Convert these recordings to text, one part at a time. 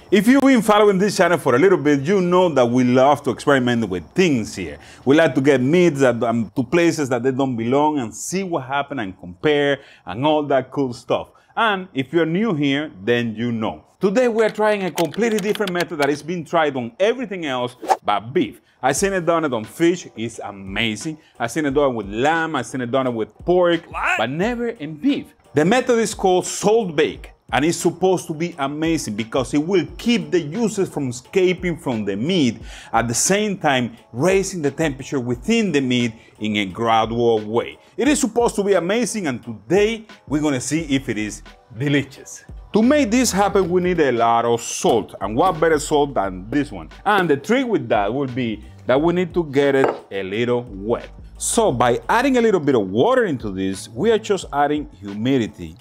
If you've been following this channel for a little bit, you know that we love to experiment with things here. We like to get meats to places that they don't belong and see what happens and compare and all that cool stuff. And if you're new here, then you know. Today we're trying a completely different method that is being tried on everything else but beef. I've seen it done on fish, it's amazing. I've seen it done with lamb, I've seen it done with pork, but never in beef. The method is called salt bake. And it's supposed to be amazing because it will keep the juices from escaping from the meat, at the same time raising the temperature within the meat in a gradual way. It is supposed to be amazing, and today we're gonna see if it is delicious. To make this happen, we need a lot of salt, and what better salt than this one? And the trick with that will be that we need to get it a little wet. So by adding a little bit of water into this, we are just adding humidity.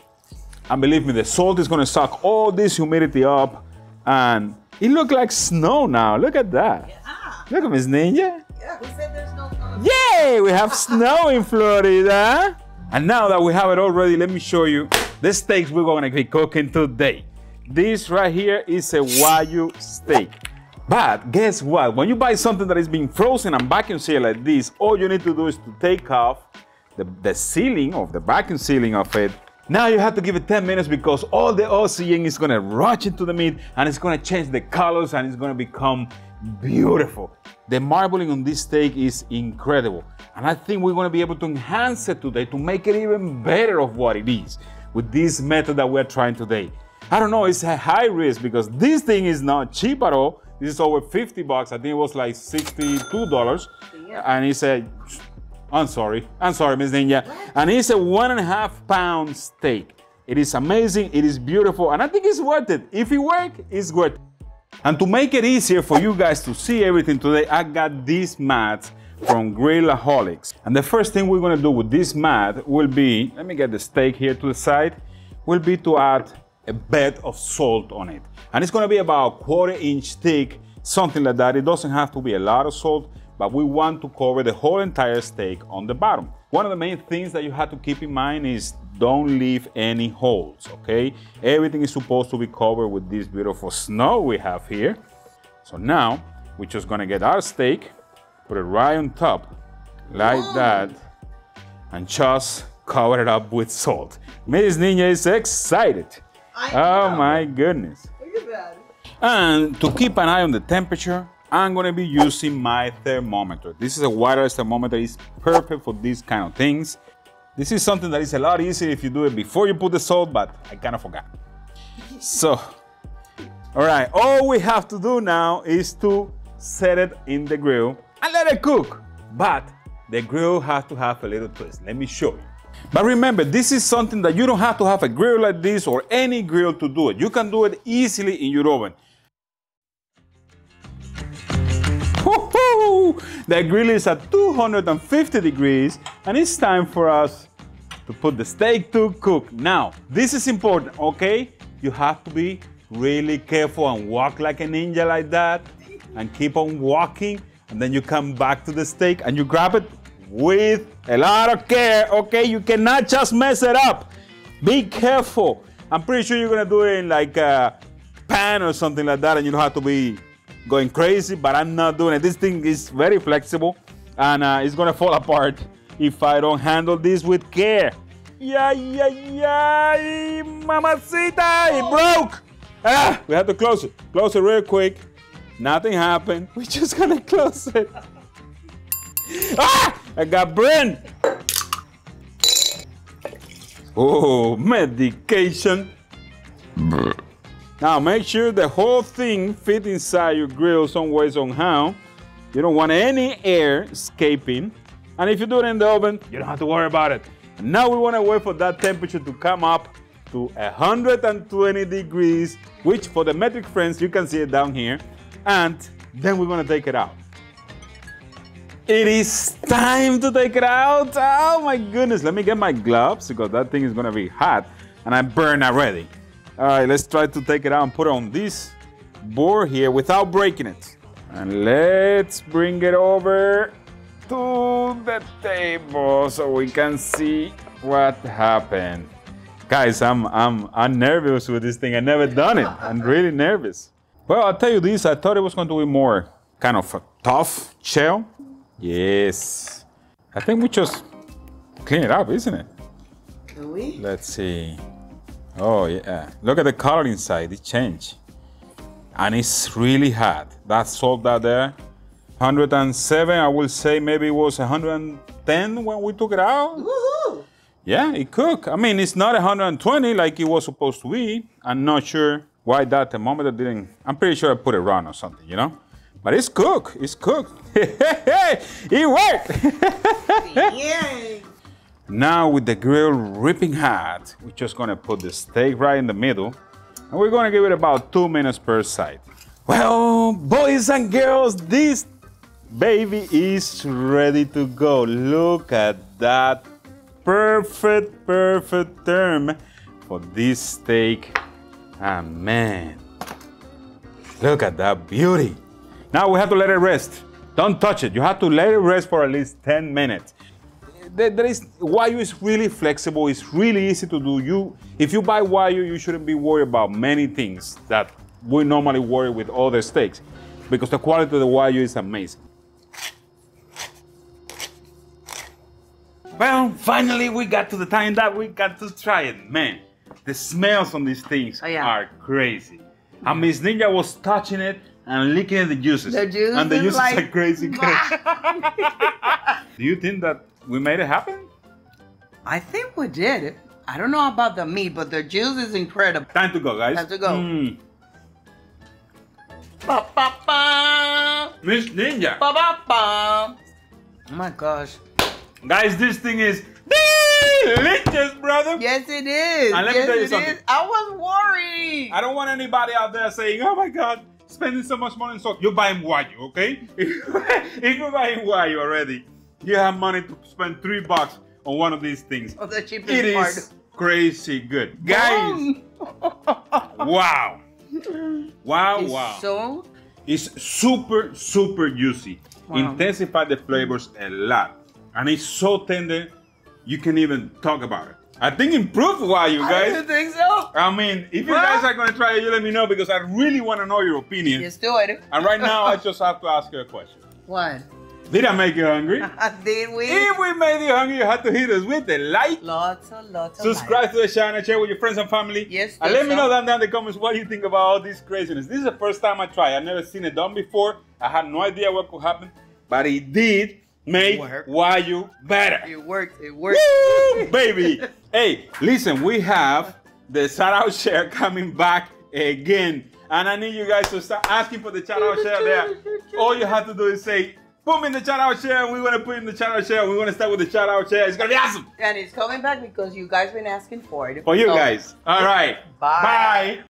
And believe me, the salt is gonna suck all this humidity up, and it looks like snow now. Look at that. Yeah. Look at Miss Ninja. Yeah, who said there's no snow? Yay, we have snow in Florida. And now that we have it all ready, let me show you the steaks we're gonna be cooking today. This right here is a Wagyu steak. But guess what? When you buy something that is being frozen and vacuum sealed like this, all you need to do is to take off the sealing of the vacuum sealing of it. Now you have to give it 10 minutes because all the oxygen is gonna rush into the meat and it's gonna change the colors and it's gonna become beautiful. The marbling on this steak is incredible. And I think we're gonna be able to enhance it today to make it even better of what it is with this method that we're trying today. I don't know, it's a high risk because this thing is not cheap at all. This is over 50 bucks. I think it was like $62. Yeah. And it's I'm sorry, Miss Ninja. And it's a 1.5 pound steak. It is amazing, it is beautiful, and I think it's worth it. If it works, it's worth it. And to make it easier for you guys to see everything today, I got these mats from Grillaholics. And the first thing we're gonna do with this mat will be, let me get the steak here to the side, will be to add a bed of salt on it. And it's gonna be about 1/4 inch thick, something like that. It doesn't have to be a lot of salt, but we want to cover the whole entire steak on the bottom. One of the main things that you have to keep in mind is don't leave any holes, okay? Everything is supposed to be covered with this beautiful snow we have here. So now, we're just gonna get our steak, put it right on top, like that, and just cover it up with salt. Miss Ninja is excited. Oh my goodness. Look at that. And to keep an eye on the temperature, I'm gonna be using my thermometer. This is a wireless thermometer. It's perfect for these kind of things. This is something that is a lot easier if you do it before you put the salt, but I kind of forgot. So, all right, all we have to do now is to set it in the grill and let it cook. But the grill has to have a little twist. Let me show you. But remember, this is something that you don't have to have a grill like this or any grill to do it. You can do it easily in your oven. The grill is at 250 degrees and it's time for us to put the steak to cook. Now, this is important, okay? You have to be really careful and walk like a ninja like that and keep on walking, and then you come back to the steak and you grab it with a lot of care, okay? You cannot just mess it up. Be careful. I'm pretty sure you're gonna do it in like a pan or something like that and you don't have to be going crazy, but I'm not doing it. This thing is very flexible and it's gonna fall apart if I don't handle this with care. Yeah, mamacita, it broke. We have to close it. Close it real quick. Nothing happened. We're just gonna close it. I got burned. Oh, medication. Now make sure the whole thing fits inside your grill some way, somehow. You don't want any air escaping. And if you do it in the oven, you don't have to worry about it. And now we want to wait for that temperature to come up to 120 degrees, which for the metric friends, you can see it down here. And then we're going to take it out. It is time to take it out. Oh my goodness. Let me get my gloves because that thing is going to be hot and I burned already. All right, let's try to take it out and put it on this board here without breaking it. And let's bring it over to the table so we can see what happened. Guys, I'm nervous with this thing. I've never done it. I'm really nervous. Well, I'll tell you this, I thought it was going to be more kind of a tough shell. Yes. I think we just clean it up, isn't it? Do we? Let's see. Oh, yeah. Look at the color inside. It changed. And it's really hot. That salt out there, 107. I will say maybe it was 110 when we took it out. Woohoo! Yeah, it cooked. I mean, it's not 120 like it was supposed to be. I'm not sure why that thermometer didn't. I'm pretty sure I put it wrong or something, you know? But it's cooked. It's cooked. It worked. Yay! Now with the grill ripping hot, we're just gonna put the steak right in the middle, and we're gonna give it about 2 minutes per side. Well, boys and girls, this baby is ready to go. Look at that perfect term for this steak. And man, look at that beauty. Now we have to let it rest. Don't touch it. You have to let it rest for at least 10 minutes. Wagyu is really flexible. It's really easy to do. If you buy Wagyu, you shouldn't be worried about many things that we normally worry with other steaks, because the quality of the Wagyu is amazing. Well, finally we got to the time that we got to try it. Man, the smells on these things are crazy. And Miss Ninja was touching it and licking at the juices. The juices, and the juices like, are crazy. Do you think that we made it happen? I think we did. I don't know about the meat, but the juice is incredible. Time to go, guys. Time to go. Miss Ninja. Oh my gosh. Guys, this thing is delicious, brother. Yes, it is. And let me tell you something. I was worried. I don't want anybody out there saying, oh my God, spending so much money on salt. You're buying Wagyu, okay? If you're buying Wagyu already, you have money to spend $3 on one of these things. Oh, the cheapest It part. is crazy good. Guys, wow. Wow. It's super juicy. Wow. Intensify the flavors a lot. And it's so tender, you can even talk about it. I think improved Wagyu, guys. You think so? I mean, if you guys are going to try it, you let me know, because I really want to know your opinion. Let's do it. And right now, I just have to ask you a question. What? Did I make you hungry? Did we? If we made you hungry, you have to hit us with a like. Lots of Subscribe to the channel, share with your friends and family. Yes, and let me know down in the comments what you think about all this craziness. This is the first time I try. I've never seen it done before. I had no idea what could happen, but it did make Wagyu better. It worked. It worked. Woo, baby. Hey, listen, we have the shout out share coming back again. And I need you guys to start asking for the shout out share there. All you have to do is say, put me in the shout out share, and we're going to put in the shout out share. We're going to start with the shout out share. It's going to be awesome. And it's coming back because you guys been asking for it. For you guys. All right. Bye. Bye.